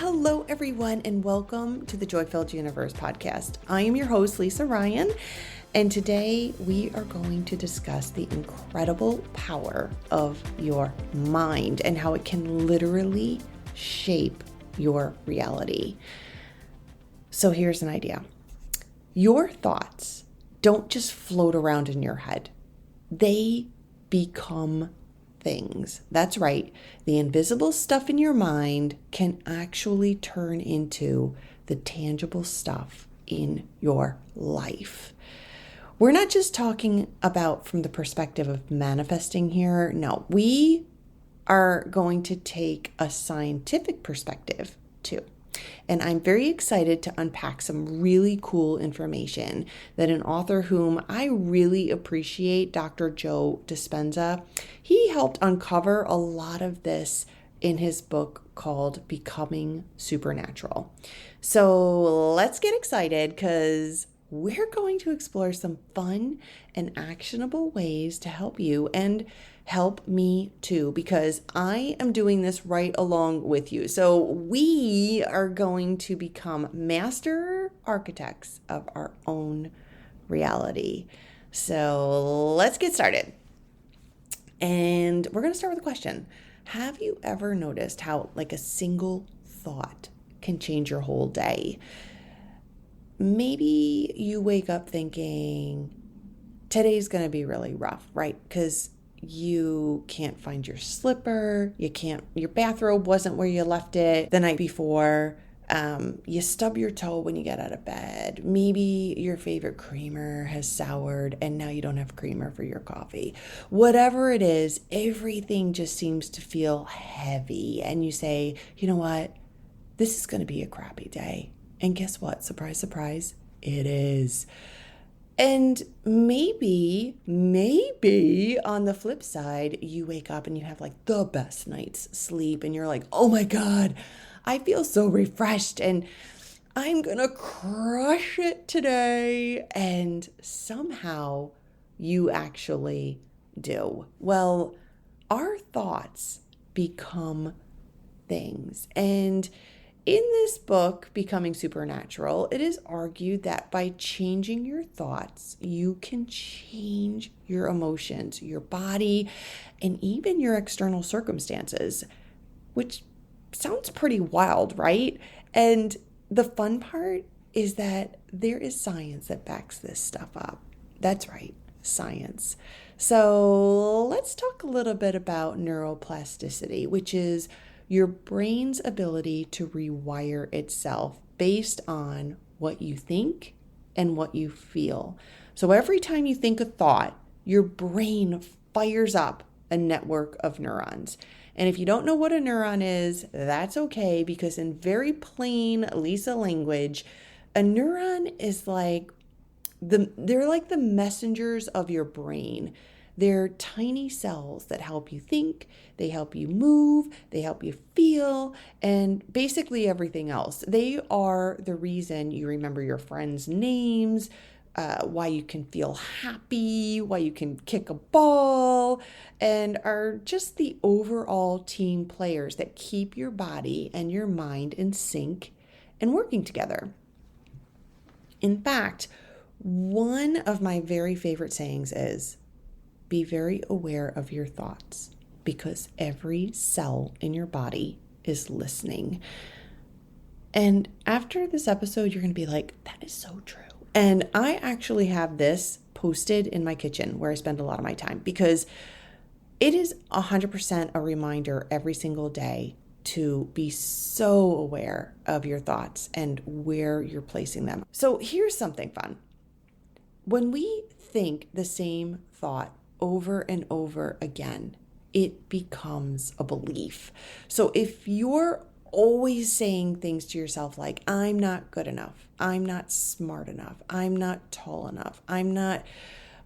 Hello, everyone, and welcome to the Joy-Filled Universe podcast. I am your host, Lisa Ryan, and today we are going to discuss the incredible power of your mind and how it can literally shape your reality. So here's an idea. Your thoughts don't just float around in your head. They become things. That's right. The invisible stuff in your mind can actually turn into the tangible stuff in your life. We're not just talking about from the perspective of manifesting here. No, we are going to take a scientific perspective too. And I'm very excited to unpack some really cool information that an author whom I really appreciate, Dr. Joe Dispenza, he helped uncover a lot of this in his book called Becoming Supernatural. So let's get excited because we're going to explore some fun and actionable ways to help you and help me too, because I am doing this right along with you. So we are going to become master architects of our own reality. So let's get started. And we're going to start with a question. Have you ever noticed how like a single thought can change your whole day? Maybe you wake up thinking today's going to be really rough, right? Because you can't find your slipper, your bathrobe wasn't where you left it the night before, you stub your toe when you get out of bed, maybe your favorite creamer has soured and now you don't have creamer for your coffee. Whatever it is, everything just seems to feel heavy and you say, you know what, this is going to be a crappy day. And guess what? Surprise, surprise, it is. And maybe on the flip side, you wake up and you have like the best night's sleep and you're like, oh my God, I feel so refreshed and I'm gonna crush it today. And somehow you actually do. Well, our thoughts become things. And in this book, Becoming Supernatural, it is argued that by changing your thoughts, you can change your emotions, your body, and even your external circumstances, which sounds pretty wild, right? And the fun part is that there is science that backs this stuff up. That's right, science. So let's talk a little bit about neuroplasticity, which is your brain's ability to rewire itself based on what you think and what you feel. So every time you think a thought, your brain fires up a network of neurons. And if you don't know what a neuron is, that's okay, because in very plain Lisa language, a neuron is they're like the messengers of your brain. They're tiny cells that help you think, they help you move, they help you feel, and basically everything else. They are the reason you remember your friends' names, why you can feel happy, why you can kick a ball, and are just the overall team players that keep your body and your mind in sync and working together. In fact, one of my very favorite sayings is, be very aware of your thoughts because every cell in your body is listening. And after this episode, you're going to be like, that is so true. And I actually have this posted in my kitchen where I spend a lot of my time because it is 100% a reminder every single day to be so aware of your thoughts and where you're placing them. So here's something fun. When we think the same thought over and over again, it becomes a belief. So if you're always saying things to yourself like, I'm not good enough, I'm not smart enough, I'm not tall enough, I'm not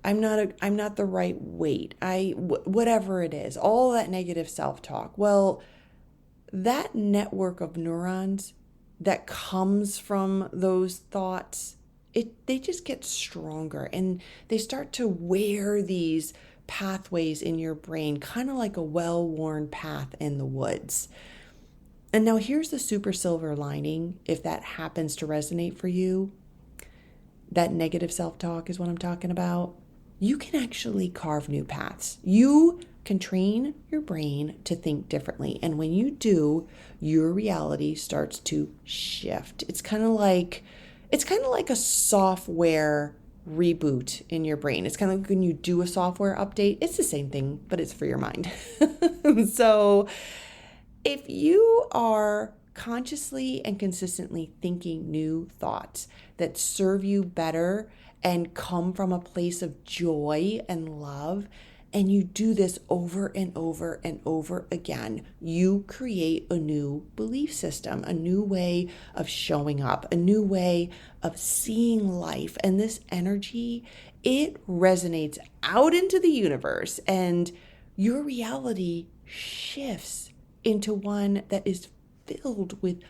the right weight, whatever it is, all that negative self-talk, well, that network of neurons that comes from those thoughts, they just get stronger and they start to wear these pathways in your brain, kind of like a well-worn path in the woods. And now here's the super silver lining, if that happens to resonate for you. That negative self-talk is what I'm talking about. You can actually carve new paths. You can train your brain to think differently. And when you do, your reality starts to shift. It's kind of like a software reboot in your brain. It's kind of like when you do a software update. It's the same thing, but it's for your mind. So if you are consciously and consistently thinking new thoughts that serve you better and come from a place of joy and love, and you do this over and over and over again, you create a new belief system, a new way of showing up, a new way of seeing life. And this energy, it resonates out into the universe, and your reality shifts into one that is filled with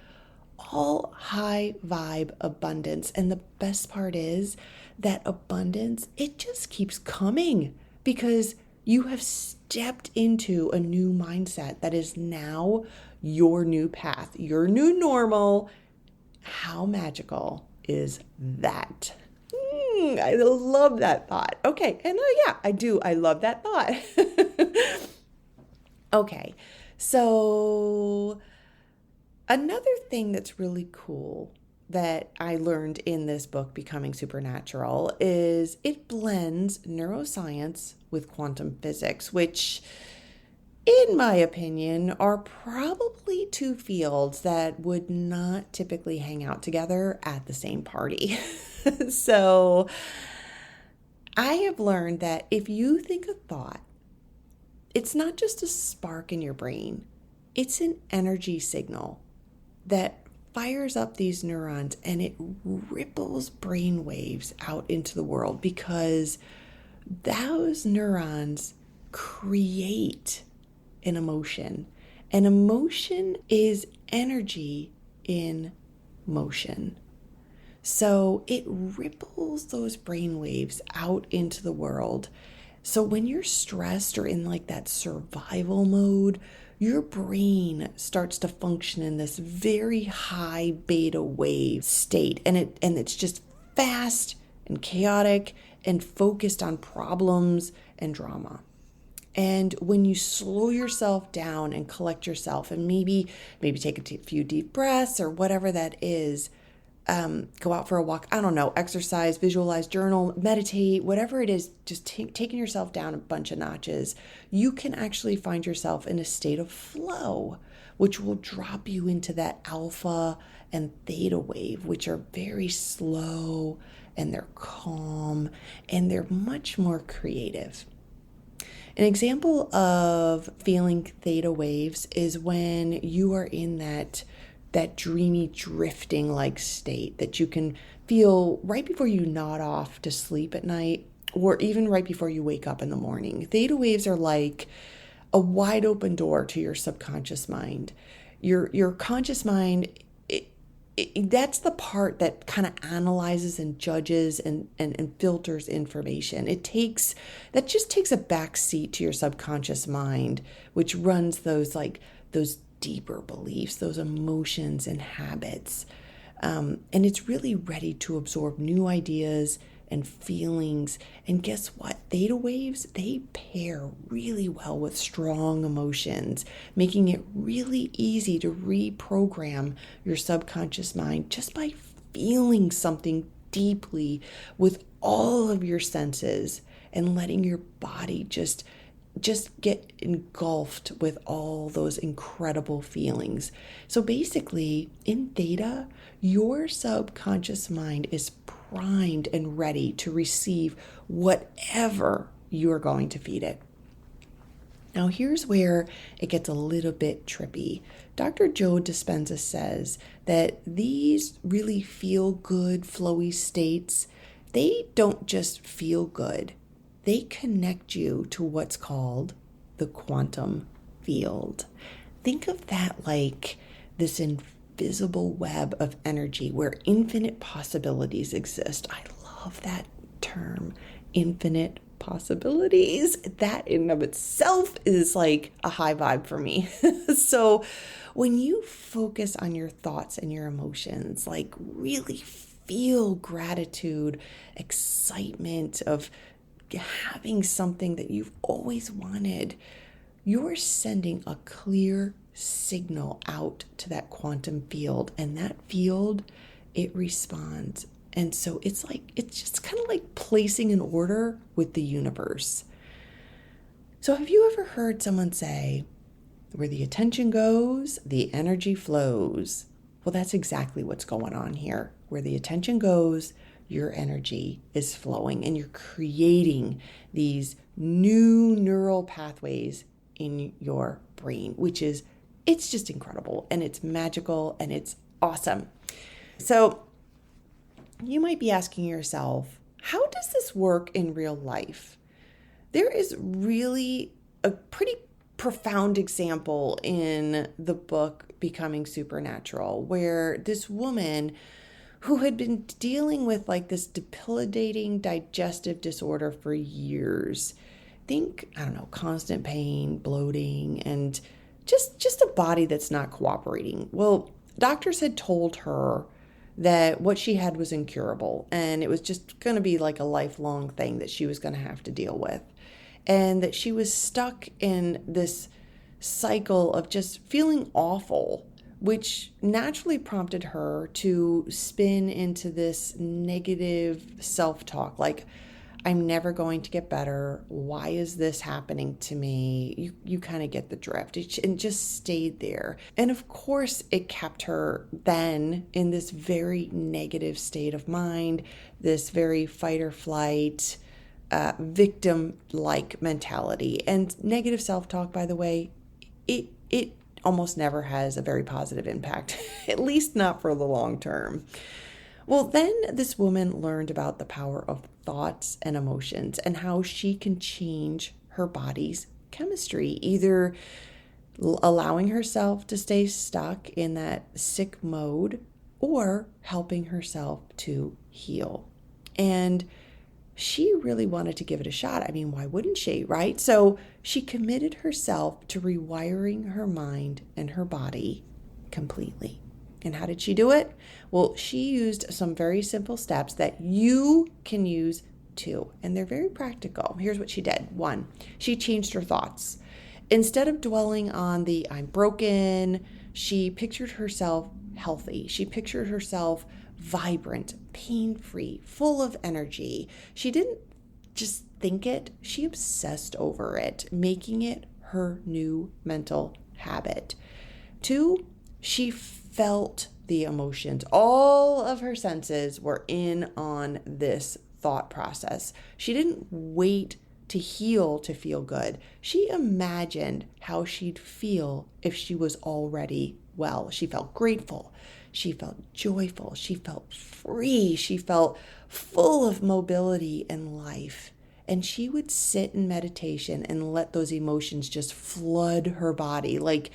all high vibe abundance. And the best part is that abundance, it just keeps coming because you have stepped into a new mindset that is now your new path, your new normal. How magical is that? I love that thought. Okay. And yeah, I do. I love that thought. Okay. So another thing that's really cool that I learned in this book, Becoming Supernatural, is it blends neuroscience with quantum physics, which, in my opinion, are probably two fields that would not typically hang out together at the same party. So I have learned that if you think a thought, it's not just a spark in your brain, it's an energy signal that fires up these neurons and it ripples brain waves out into the world because those neurons create an emotion. And emotion is energy in motion. So it ripples those brain waves out into the world. So when you're stressed or in like that survival mode, your brain starts to function in this very high beta wave state. And it's just fast and chaotic and focused on problems and drama. And when you slow yourself down and collect yourself and maybe take a few deep breaths or whatever that is, go out for a walk, I don't know, exercise, visualize, journal, meditate, whatever it is, just taking yourself down a bunch of notches, you can actually find yourself in a state of flow, which will drop you into that alpha and theta wave, which are very slow and they're calm and they're much more creative. An example of feeling theta waves is when you are in that dreamy drifting like state that you can feel right before you nod off to sleep at night or even right before you wake up in the morning. Theta waves are like a wide open door to your subconscious mind. Your conscious mind, that's the part that kind of analyzes and judges and filters information. That just takes a back seat to your subconscious mind, which runs those deeper beliefs, those emotions and habits. And it's really ready to absorb new ideas and feelings. And guess what? Theta waves, they pair really well with strong emotions, making it really easy to reprogram your subconscious mind just by feeling something deeply with all of your senses and letting your body just get engulfed with all those incredible feelings. So basically, in theta, your subconscious mind is primed and ready to receive whatever you're going to feed it. Now, here's where it gets a little bit trippy. Dr. Joe Dispenza says that these really feel good, flowy states, they don't just feel good. They connect you to what's called the quantum field. Think of that like this invisible web of energy where infinite possibilities exist. I love that term, infinite possibilities, that in and of itself is like a high vibe for me. So when you focus on your thoughts and your emotions, like really feel gratitude, excitement of having something that you've always wanted, you're sending a clear signal out to that quantum field, and that field, it responds. And so it's just kind of like placing an order with the universe. So have you ever heard someone say, where the attention goes, the energy flows? Well, that's exactly what's going on here. Where the attention goes, your energy is flowing, and you're creating these new neural pathways in your brain, it's just incredible, and it's magical, and it's awesome. So you might be asking yourself, how does this work in real life? There is really a pretty profound example in the book Becoming Supernatural, where this woman who had been dealing with like this debilitating digestive disorder for years, constant pain, bloating, and just a body that's not cooperating. Well, doctors had told her that what she had was incurable, and it was just going to be like a lifelong thing that she was going to have to deal with, and that she was stuck in this cycle of just feeling awful, which naturally prompted her to spin into this negative self-talk, like, I'm never going to get better. Why is this happening to me? You kind of get the drift. And just stayed there. And of course, it kept her then in this very negative state of mind, this very fight or flight, victim-like mentality. And negative self-talk, by the way, it almost never has a very positive impact, at least not for the long term. Well, then this woman learned about the power of thoughts and emotions and how she can change her body's chemistry, either allowing herself to stay stuck in that sick mode or helping herself to heal. And she really wanted to give it a shot. I mean, why wouldn't she, right? So she committed herself to rewiring her mind and her body completely. And how did she do it? Well, she used some very simple steps that you can use too. And they're very practical. Here's what she did. 1, she changed her thoughts. Instead of dwelling on the I'm broken, she pictured herself healthy. She pictured herself vibrant, pain-free, full of energy. She didn't just think it, she obsessed over it, making it her new mental habit. 2, she felt the emotions. All of her senses were in on this thought process. She didn't wait to heal to feel good. She imagined how she'd feel if she was already well. She felt grateful. She felt joyful. She felt free. She felt full of mobility and life. And she would sit in meditation and let those emotions just flood her body, like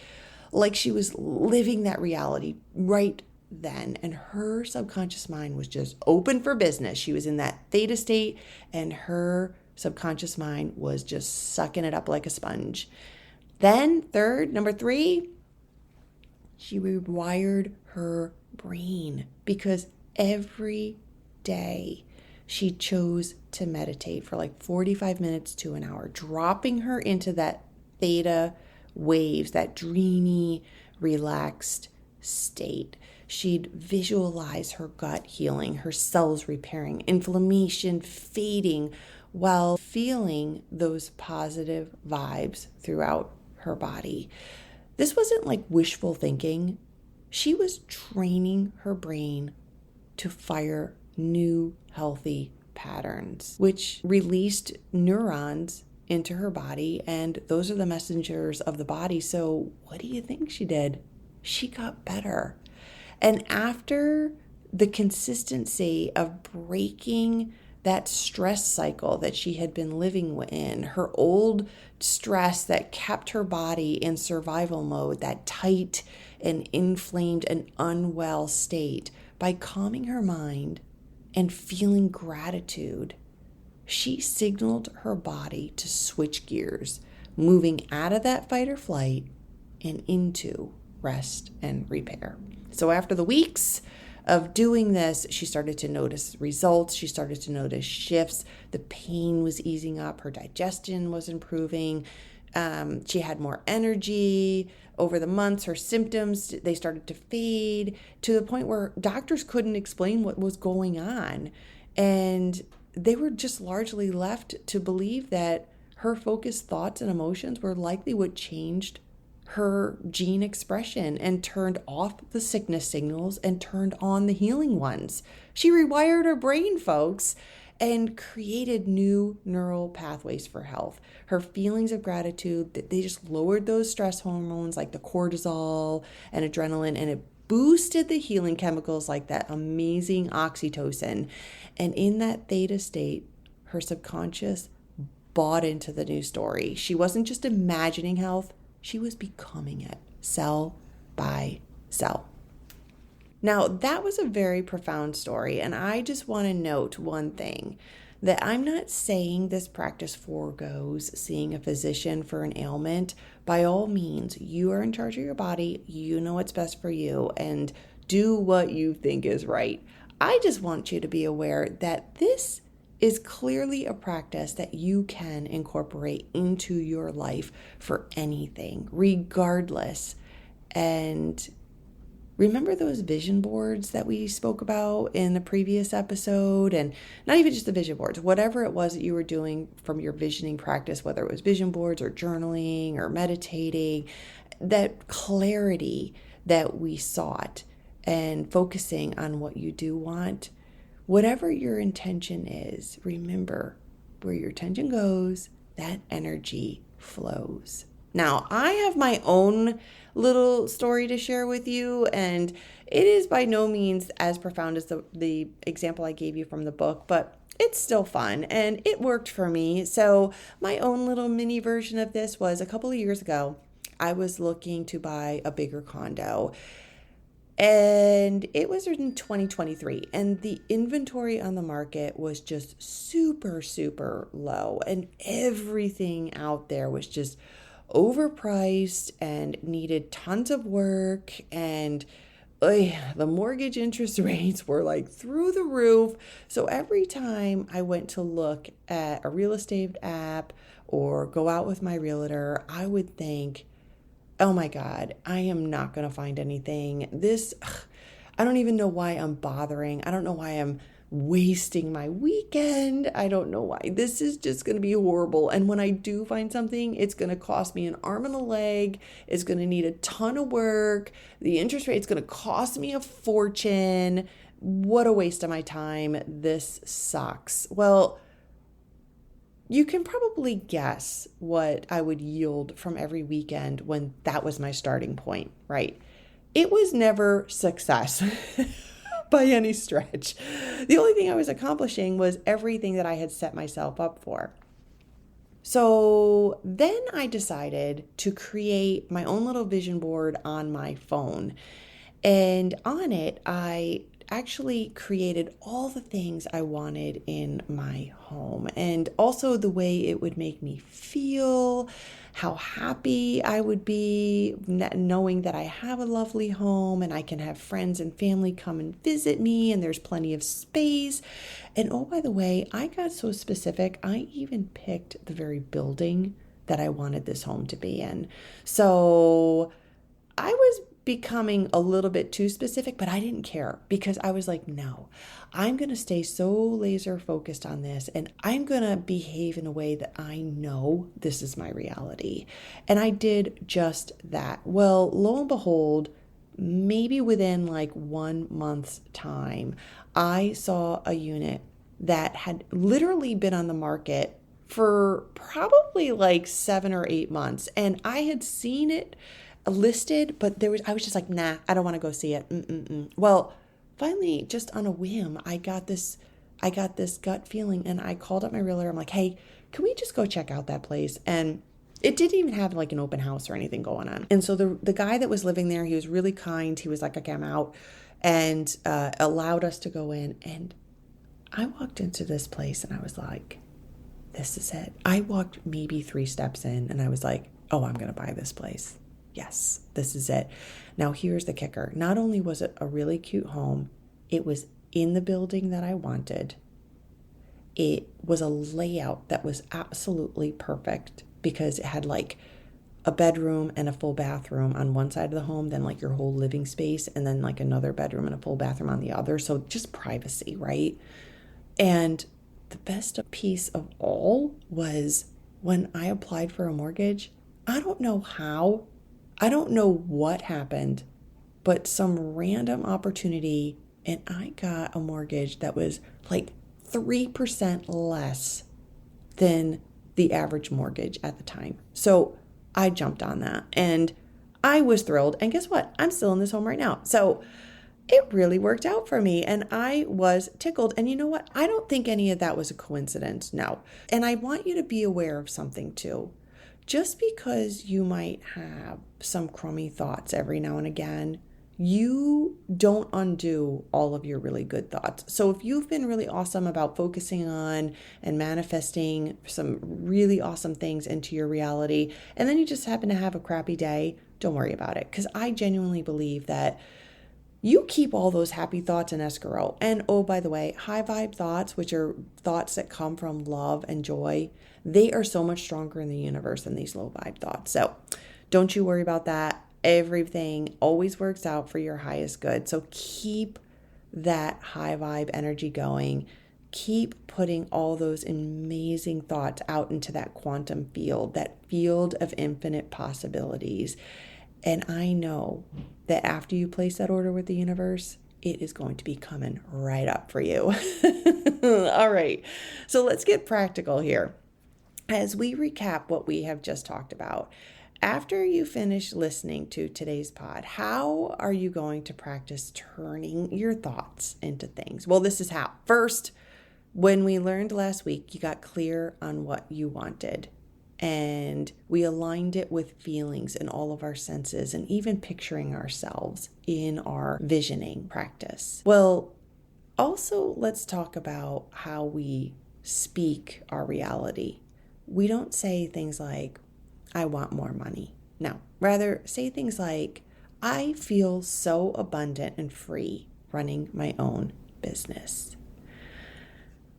she was living that reality right then. And her subconscious mind was just open for business. She was in that theta state, and her subconscious mind was just sucking it up like a sponge. Then number 3, she rewired her brain, because every day she chose to meditate for like 45 minutes to an hour, dropping her into that theta waves, that dreamy, relaxed state. She'd visualize her gut healing, her cells repairing, inflammation fading, while feeling those positive vibes throughout her body. This wasn't like wishful thinking. She was training her brain to fire new healthy patterns, which released neurons into her body, and those are the messengers of the body. So what do you think she did? She got better. And after the consistency of breaking that stress cycle that she had been living in, her old stress that kept her body in survival mode, that tight and inflamed and unwell state, by calming her mind and feeling gratitude, she signaled her body to switch gears, moving out of that fight or flight and into rest and repair. So after the weeks of doing this, she started to notice results. She started to notice shifts. The pain was easing up. Her digestion was improving. She had more energy. Over the months, her symptoms, they started to fade to the point where doctors couldn't explain what was going on. And they were just largely left to believe that her focused thoughts and emotions were likely what changed her gene expression and turned off the sickness signals and turned on the healing ones. She rewired her brain, folks, and created new neural pathways for health. Her feelings of gratitude, they just lowered those stress hormones like the cortisol and adrenaline, and it boosted the healing chemicals like that amazing oxytocin. And in that theta state, her subconscious bought into the new story. She wasn't just imagining health, she was becoming it, cell by cell. Now, that was a very profound story, and I just want to note one thing, that I'm not saying this practice foregoes seeing a physician for an ailment. By all means, you are in charge of your body, you know what's best for you, and do what you think is right. I just want you to be aware that this is clearly a practice that you can incorporate into your life for anything, regardless. And remember those vision boards that we spoke about in the previous episode? And not even just the vision boards, whatever it was that you were doing from your visioning practice, whether it was vision boards or journaling or meditating, that clarity that we sought and focusing on what you do want. Whatever your intention is, remember, where your attention goes, that energy flows. Now, I have my own little story to share with you, and it is by no means as profound as the example I gave you from the book, but it's still fun, and it worked for me. So my own little mini version of this was a couple of years ago, I was looking to buy a bigger condo. And it was in 2023, and the inventory on the market was just super, super low, and everything out there was just overpriced and needed tons of work, and the mortgage interest rates were like through the roof. So every time I went to look at a real estate app or go out with my realtor, I would think, oh my God, I am not going to find anything. I don't even know why I'm bothering. I don't know why I'm wasting my weekend. I don't know why. This is just going to be horrible. And when I do find something, it's going to cost me an arm and a leg. It's going to need a ton of work. The interest rate's going to cost me a fortune. What a waste of my time. This sucks. Well, you can probably guess what I would yield from every weekend when that was my starting point, right? It was never success by any stretch. The only thing I was accomplishing was everything that I had set myself up for. So then I decided to create my own little vision board on my phone. And on it, I actually created all the things I wanted in my home, and also the way it would make me feel, how happy I would be knowing that I have a lovely home and I can have friends and family come and visit me and there's plenty of space. And oh, by the way, I got so specific, I even picked the very building that I wanted this home to be in. So I was becoming a little bit too specific, but I didn't care, because I was like, no, I'm going to stay so laser focused on this, and I'm going to behave in a way that I know this is my reality. And I did just that. Well, lo and behold, maybe within like 1 month's time, I saw a unit that had literally been on the market for probably like 7 or 8 months. And I had seen it listed, but I was just like, nah, I don't want to go see it. Well, finally, just on a whim, I got this gut feeling, and I called up my realtor. I'm like, hey, can we just go check out that place? And it didn't even have like an open house or anything going on. And so the guy that was living there, he was really kind. He was like, okay, I'm out, and allowed us to go in. And I walked into this place and I was like, this is it. I walked maybe 3 steps in and I was like, oh, I'm going to buy this place. Yes, this is it. Now, here's the kicker. Not only was it a really cute home, it was in the building that I wanted. It was a layout that was absolutely perfect because it had like a bedroom and a full bathroom on one side of the home, then like your whole living space, and then like another bedroom and a full bathroom on the other. So just privacy, right? And the best piece of all was when I applied for a mortgage. I don't know how, I don't know what happened, but some random opportunity, and I got a mortgage that was like 3% less than the average mortgage at the time. So I jumped on that and I was thrilled. And guess what? I'm still in this home right now. So it really worked out for me and I was tickled. And you know what? I don't think any of that was a coincidence. No. And I want you to be aware of something too. Just because you might have some crummy thoughts every now and again, you don't undo all of your really good thoughts. So if you've been really awesome about focusing on and manifesting some really awesome things into your reality, and then you just happen to have a crappy day, don't worry about it. Because I genuinely believe that you keep all those happy thoughts in escrow. And oh, by the way, high vibe thoughts, which are thoughts that come from love and joy, they are so much stronger in the universe than these low vibe thoughts. So don't you worry about that. Everything always works out for your highest good. So keep that high vibe energy going. Keep putting all those amazing thoughts out into that quantum field, that field of infinite possibilities. And I know that after you place that order with the universe, it is going to be coming right up for you. All right. So let's get practical here. As we recap what we have just talked about, after you finish listening to today's pod, how are you going to practice turning your thoughts into things? Well, this is how. First, when we learned last week, you got clear on what you wanted. And we aligned it with feelings and all of our senses and even picturing ourselves in our visioning practice. Well, also let's talk about how we speak our reality. We don't say things like, I want more money. No, rather say things like, I feel so abundant and free running my own business.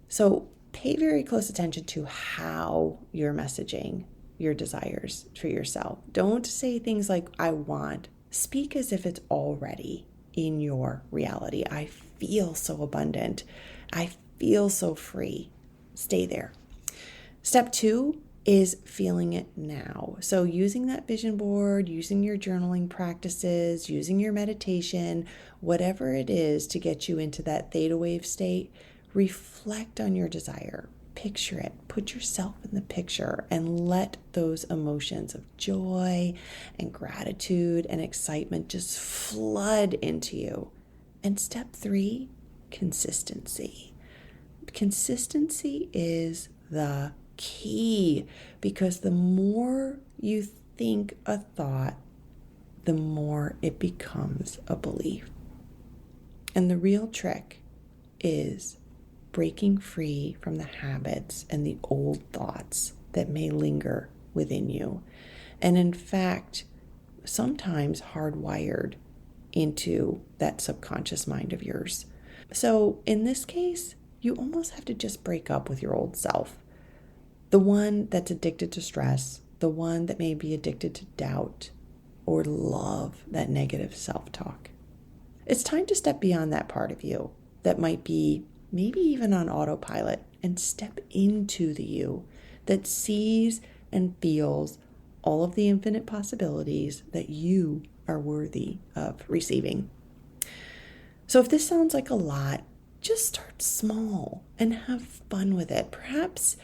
So pay very close attention to how you're messaging your desires for yourself. Don't say things like, I want. Speak as if it's already in your reality. I feel so abundant. I feel so free. Stay there. Step 2 is feeling it now. So using that vision board, using your journaling practices, using your meditation, whatever it is to get you into that theta wave state, reflect on your desire. Picture it. Put yourself in the picture and let those emotions of joy and gratitude and excitement just flood into you. And step 3, consistency. Consistency is the key, because the more you think a thought, the more it becomes a belief. And the real trick is breaking free from the habits and the old thoughts that may linger within you. And in fact, sometimes hardwired into that subconscious mind of yours. So in this case, you almost have to just break up with your old self. The one that's addicted to stress, the one that may be addicted to doubt or love that negative self-talk. It's time to step beyond that part of you that might be maybe even on autopilot and step into the you that sees and feels all of the infinite possibilities that you are worthy of receiving. So if this sounds like a lot, just start small and have fun with it. Perhaps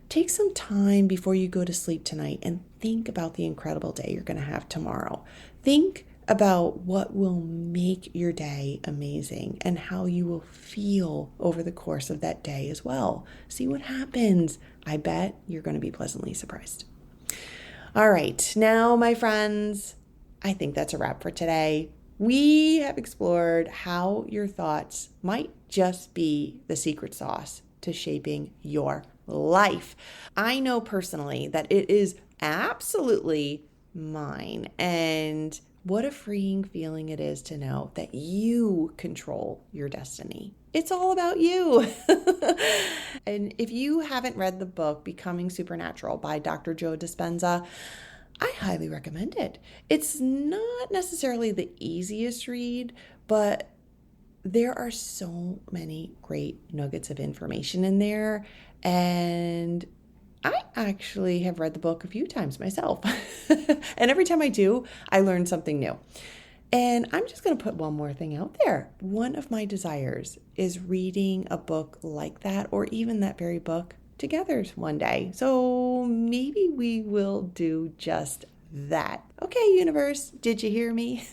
take some time before you go to sleep tonight and think about the incredible day you're going to have tomorrow. Think about what will make your day amazing and how you will feel over the course of that day as well. See what happens. I bet you're going to be pleasantly surprised. All right, now, my friends, I think that's a wrap for today. We have explored how your thoughts might just be the secret sauce to shaping your life. I know personally that it is absolutely mine. And what a freeing feeling it is to know that you control your destiny. It's all about you. And if you haven't read the book, Becoming Supernatural by Dr. Joe Dispenza, I highly recommend it. It's not necessarily the easiest read, but there are so many great nuggets of information in there. And I actually have read the book a few times myself. And every time I do, I learn something new. And I'm just going to put one more thing out there. One of my desires is reading a book like that, or even that very book together one day. So maybe we will do just that. Okay, universe, did you hear me?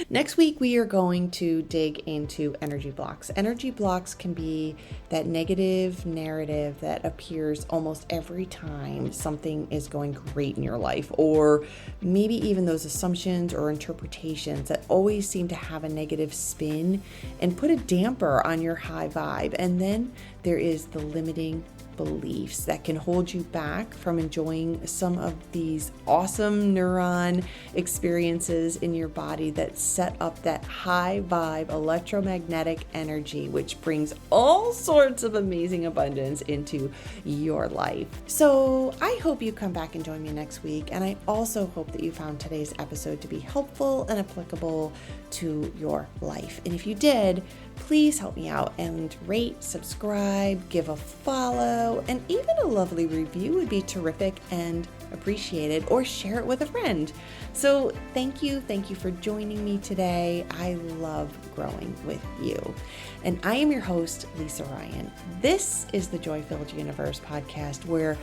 Next week, we are going to dig into energy blocks. Energy blocks can be that negative narrative that appears almost every time something is going great in your life, or maybe even those assumptions or interpretations that always seem to have a negative spin and put a damper on your high vibe. And then there is the limiting beliefs that can hold you back from enjoying some of these awesome neuron experiences in your body that set up that high vibe electromagnetic energy, which brings all sorts of amazing abundance into your life. So I hope you come back and join me next week. And I also hope that you found today's episode to be helpful and applicable to your life. And if you did, please help me out and rate, subscribe, give a follow, and even a lovely review would be terrific and appreciated, or share it with a friend. So thank you for joining me today. I love growing with you. And I am your host, Lisa Ryan. This is the Joy-Filled Universe podcast, where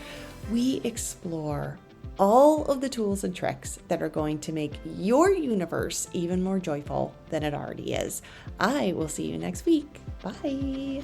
we explore all of the tools and tricks that are going to make your universe even more joyful than it already is. I will see you next week. Bye.